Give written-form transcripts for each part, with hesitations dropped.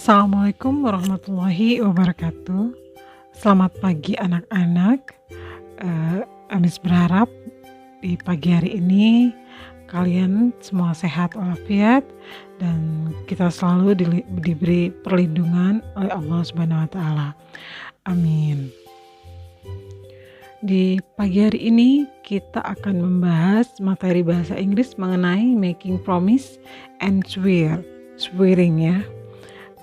Assalamualaikum warahmatullahi wabarakatuh. Selamat pagi anak-anak. Anis berharap di pagi hari ini kalian semua sehat walafiat dan kita selalu diberi perlindungan oleh Allah Subhanahu wa taala. Amin. Di pagi hari ini kita akan membahas materi bahasa Inggris mengenai making promise and swearing ya.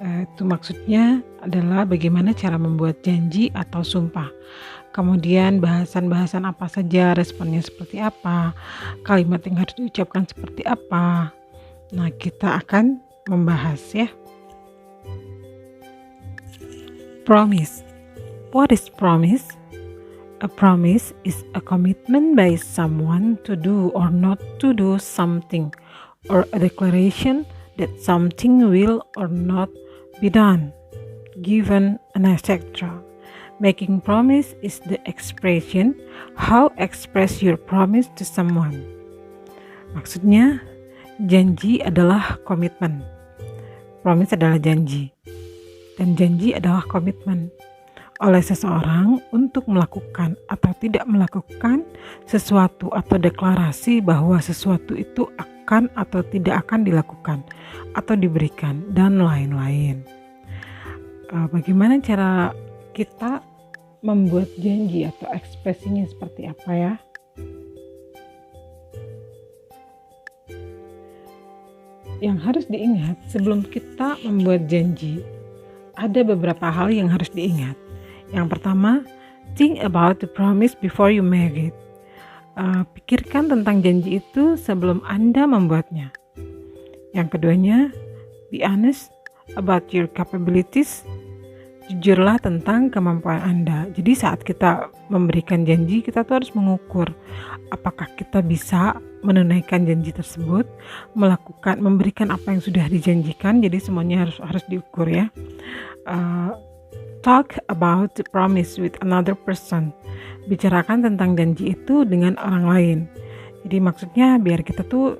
Itu maksudnya adalah bagaimana cara membuat janji atau sumpah. Kemudian bahasan-bahasan apa saja, responnya seperti apa, kalimat yang harus diucapkan seperti apa. Nah, kita akan membahas ya. Promise. What is promise? A promise is a commitment by someone to do or not to do something, or a declaration that something will or not be done, given, and etc. Making promise is the expression how express your promise to someone. Maksudnya, janji adalah komitmen. Promise adalah janji. Dan janji adalah komitmen oleh seseorang untuk melakukan atau tidak melakukan sesuatu atau deklarasi bahwa sesuatu itu akan atau tidak akan dilakukan atau diberikan dan lain-lain. Bagaimana cara kita membuat janji atau ekspresinya seperti apa ya? Yang harus diingat sebelum kita membuat janji, ada beberapa hal yang harus diingat. Yang pertama, think about the promise before you make it. Pikirkan tentang janji itu sebelum Anda membuatnya. Yang keduanya, be honest about your capabilities. Jujurlah tentang kemampuan Anda. Jadi saat kita memberikan janji, kita tuh harus mengukur apakah kita bisa menunaikan janji tersebut, memberikan apa yang sudah dijanjikan. Jadi semuanya harus diukur ya. Talk about the promise with another person. Bicarakan tentang janji itu dengan orang lain. Jadi maksudnya biar kita tuh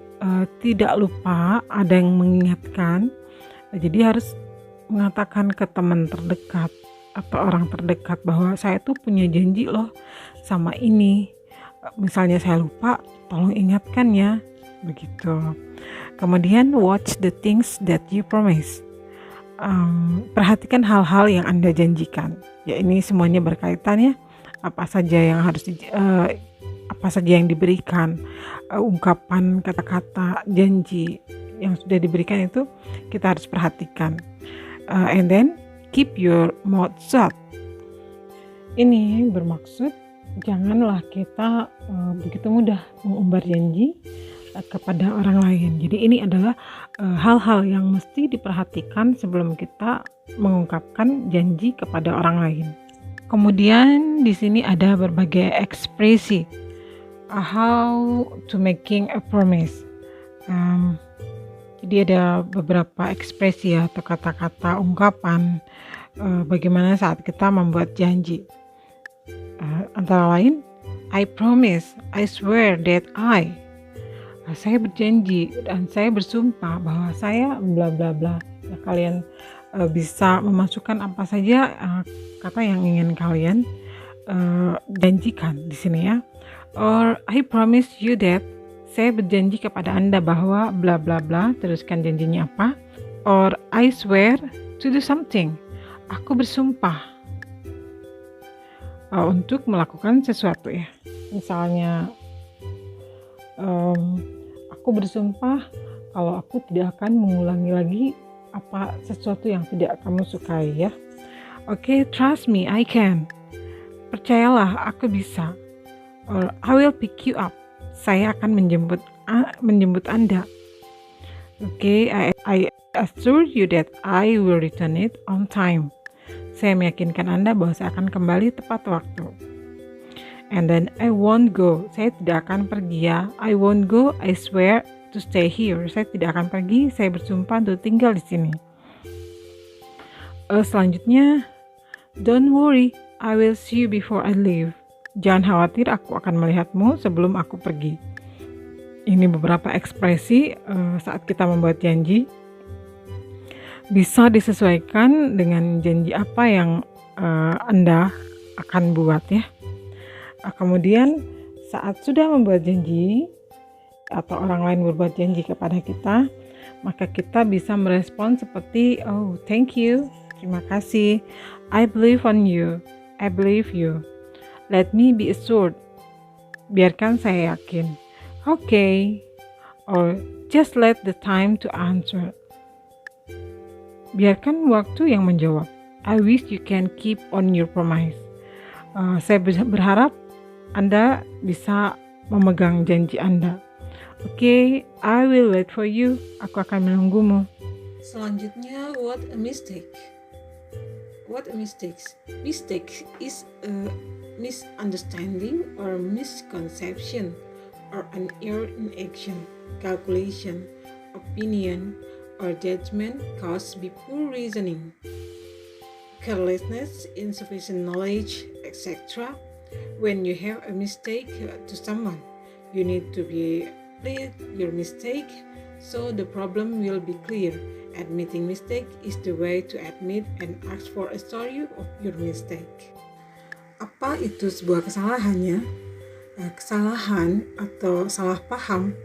tidak lupa, ada yang mengingatkan. Jadi harus mengatakan ke teman terdekat atau orang terdekat bahwa saya tuh punya janji loh sama ini. Misalnya saya lupa, tolong ingatkan ya, begitu. Kemudian watch the things that you promise. Perhatikan hal-hal yang Anda janjikan. Ya ini semuanya berkaitan ya. Apa saja yang diberikan, ungkapan kata-kata janji yang sudah diberikan itu kita harus perhatikan. And then keep your mouth shut. Ini bermaksud janganlah kita begitu mudah mengumbar janji kepada orang lain. Jadi ini adalah hal-hal yang mesti diperhatikan sebelum kita mengungkapkan janji kepada orang lain. Kemudian di sini ada berbagai ekspresi how to making a promise. Jadi ada beberapa ekspresi atau kata-kata ungkapan bagaimana saat kita membuat janji. Antara lain, I promise, I swear that saya berjanji dan saya bersumpah bahwa saya bla bla bla. Ya, kalian bisa memasukkan apa saja kata yang ingin kalian janjikan di sini ya. Or I promise you that, saya berjanji kepada Anda bahwa bla bla bla, teruskan janjinya apa. Or I swear to do something, aku bersumpah untuk melakukan sesuatu ya. Misalnya aku bersumpah kalau aku tidak akan mengulangi lagi sesuatu yang tidak kamu sukai ya. Oke, trust me, I can. Percayalah, aku bisa. Or I will pick you up, saya akan menjemput Anda. Oke, I assure you that I will return it on time. Saya meyakinkan Anda bahwa saya akan kembali tepat waktu. And then I won't go, saya tidak akan pergi ya. I won't go, I swear to stay here. Saya tidak akan pergi, saya bersumpah untuk tinggal di sini. Selanjutnya, don't worry, I will see you before I leave. Jangan khawatir, aku akan melihatmu sebelum aku pergi. Ini beberapa ekspresi saat kita membuat janji. bisa disesuaikan dengan janji apa yang Anda akan buat ya. Kemudian saat sudah membuat janji atau orang lain berbuat janji kepada kita, maka kita bisa merespon seperti, oh thank you, terima kasih, I believe on you, I believe you, let me be assured, biarkan saya yakin, okay, or just let the time to answer, biarkan waktu yang menjawab, I wish you can keep on your promise. Saya berharap Anda bisa memegang janji Anda. Okay, I will wait for you. Aku akan menunggumu. Selanjutnya, what a mistake. What a mistake. Mistake is a misunderstanding or misconception or an error in action, calculation, opinion, or judgment caused by poor reasoning, carelessness, insufficient knowledge, etc. When you have a mistake to someone, you need to be clear your mistake so the problem will be clear. Admitting mistake is the way to admit and ask for a sorry of your mistake. Apa itu sebuah kesalahannya? Kesalahan atau salah paham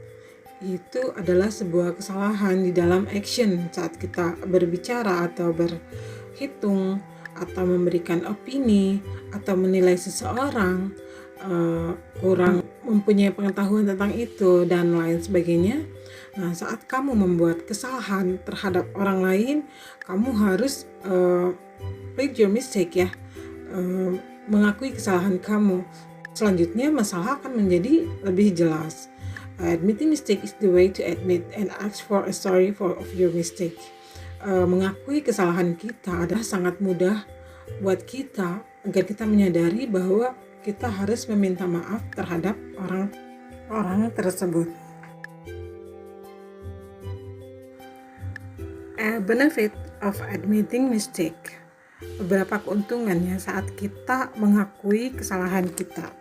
itu adalah sebuah kesalahan di dalam action saat kita berbicara atau berhitung atau memberikan opini atau menilai seseorang kurang mempunyai pengetahuan tentang itu dan lain sebagainya. Nah, saat kamu membuat kesalahan terhadap orang lain, kamu harus plead your mistake ya, mengakui kesalahan kamu. Selanjutnya masalah akan menjadi lebih jelas. Admitting mistake is the way to admit and ask for a sorry of your mistake. Mengakui kesalahan kita adalah sangat mudah buat kita agar kita menyadari bahwa kita harus meminta maaf terhadap orang tersebut. A benefit of admitting mistake. Beberapa keuntungannya saat kita mengakui kesalahan kita.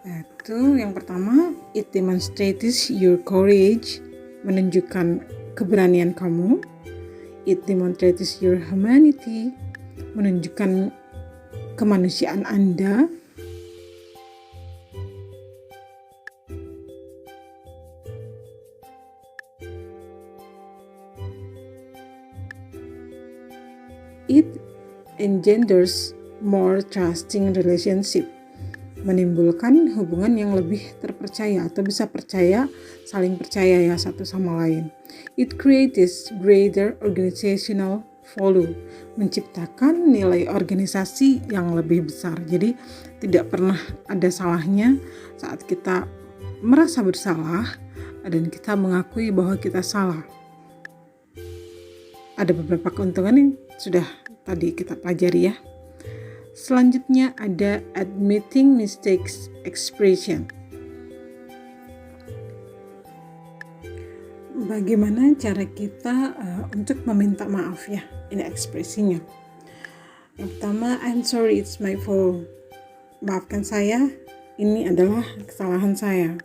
Itu yang pertama, it demonstrates your courage, menunjukkan keberanian kamu. It demonstrates your humanity, menunjukkan kemanusiaan Anda. It engenders more trusting relationship, menimbulkan hubungan yang lebih terpercaya atau bisa percaya, saling percaya ya satu sama lain. It creates greater organizational value, menciptakan nilai organisasi yang lebih besar. Jadi tidak pernah ada salahnya saat kita merasa bersalah dan kita mengakui bahwa kita salah. Ada beberapa keuntungan yang sudah tadi kita pelajari ya. Selanjutnya ada admitting mistakes expression. Bagaimana cara kita untuk meminta maaf ya, ini ekspresinya. Yang pertama, I'm sorry, it's my fault. Maafkan saya, ini adalah kesalahan saya.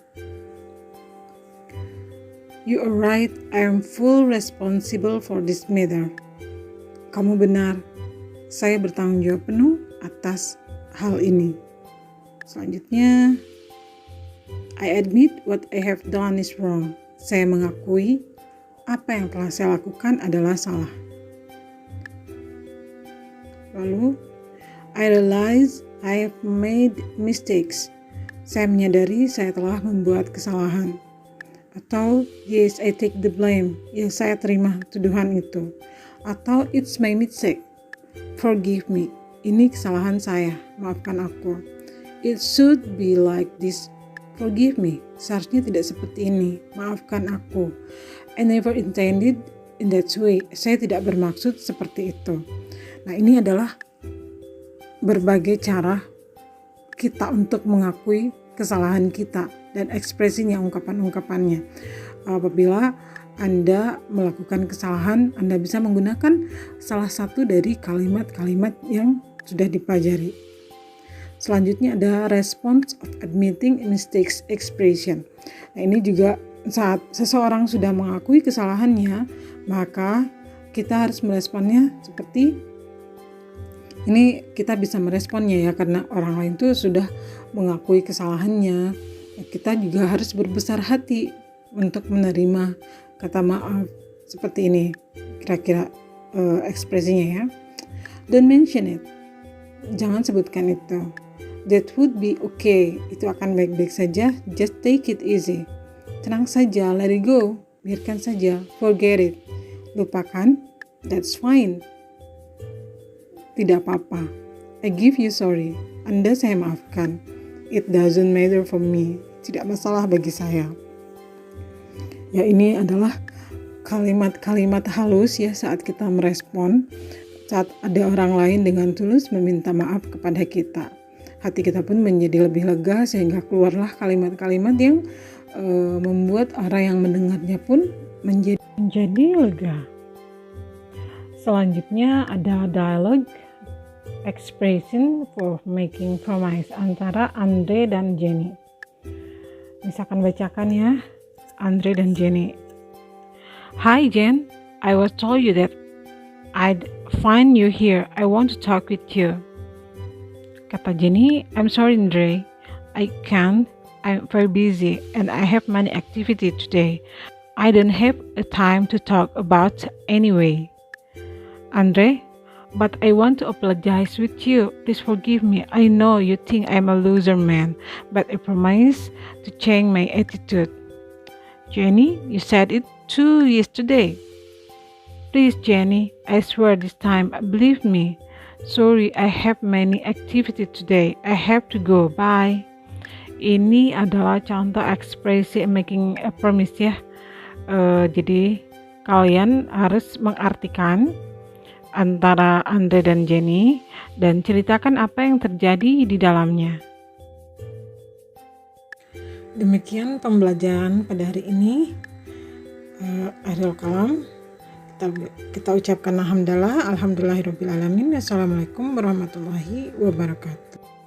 You are right, I am full responsible for this matter. Kamu benar, saya bertanggung jawab penuh atas hal ini. Selanjutnya, I admit what I have done is wrong. Saya mengakui apa yang telah saya lakukan adalah salah. Lalu, I realize I have made mistakes. Saya menyadari saya telah membuat kesalahan. Atau, yes, I take the blame. Ya, saya terima tuduhan itu. Atau, it's my mistake. Forgive me. Ini kesalahan saya. Maafkan aku. It should be like this. Forgive me. Seharusnya tidak seperti ini. Maafkan aku. I never intended in that way. Saya tidak bermaksud seperti itu. Nah, ini adalah berbagai cara kita untuk mengakui kesalahan kita dan ekspresinya, ungkapan-ungkapannya. Apabila Anda melakukan kesalahan, Anda bisa menggunakan salah satu dari kalimat-kalimat yang sudah dipelajari. Selanjutnya ada response of admitting mistakes expression. Nah, ini juga saat seseorang sudah mengakui kesalahannya, maka kita harus meresponnya seperti ini. Kita bisa meresponnya ya, karena orang lain tuh sudah mengakui kesalahannya. Kita juga harus berbesar hati untuk menerima kata maaf. Seperti ini kira-kira ekspresinya ya. Don't mention it. Jangan sebutkan itu. That would be okay. Itu akan baik-baik saja. Just take it easy. Tenang saja, let it go. Biarkan saja, forget it. Lupakan, that's fine. Tidak apa-apa. I give you sorry. Anda saya maafkan. It doesn't matter for me. Tidak masalah bagi saya. Ya, ini adalah kalimat-kalimat halus ya saat kita merespon, saat ada orang lain dengan tulus meminta maaf kepada kita. Hati kita pun menjadi lebih lega sehingga keluarlah kalimat-kalimat yang membuat orang yang mendengarnya pun menjadi lega. Selanjutnya ada dialogue expression for making promise antara Andre dan Jenny. Misalkan bacakan ya, Andre dan Jenny. Hi Jen, I was told you that I'd find you here. I want to talk with you. Kata Jenny, I'm sorry Andre, I can't. I'm very busy and I have many activities today. I don't have a time to talk about anyway. Andre, but I want to apologize with you. Please forgive me. I know you think I'm a loser man, but I promise to change my attitude. Jenny, you said it too yesterday. Please Jenny, I swear this time, believe me. Sorry, I have many activities today. I have to go. Bye. Ini adalah contoh ekspresi making a promise ya. Jadi kalian harus mengartikan antara Andre dan Jenny dan ceritakan apa yang terjadi di dalamnya. Demikian pembelajaran pada hari ini. Akhirul kalam, kita ucapkan alhamdulillahirabbil alamin. Assalamualaikum warahmatullahi wabarakatuh.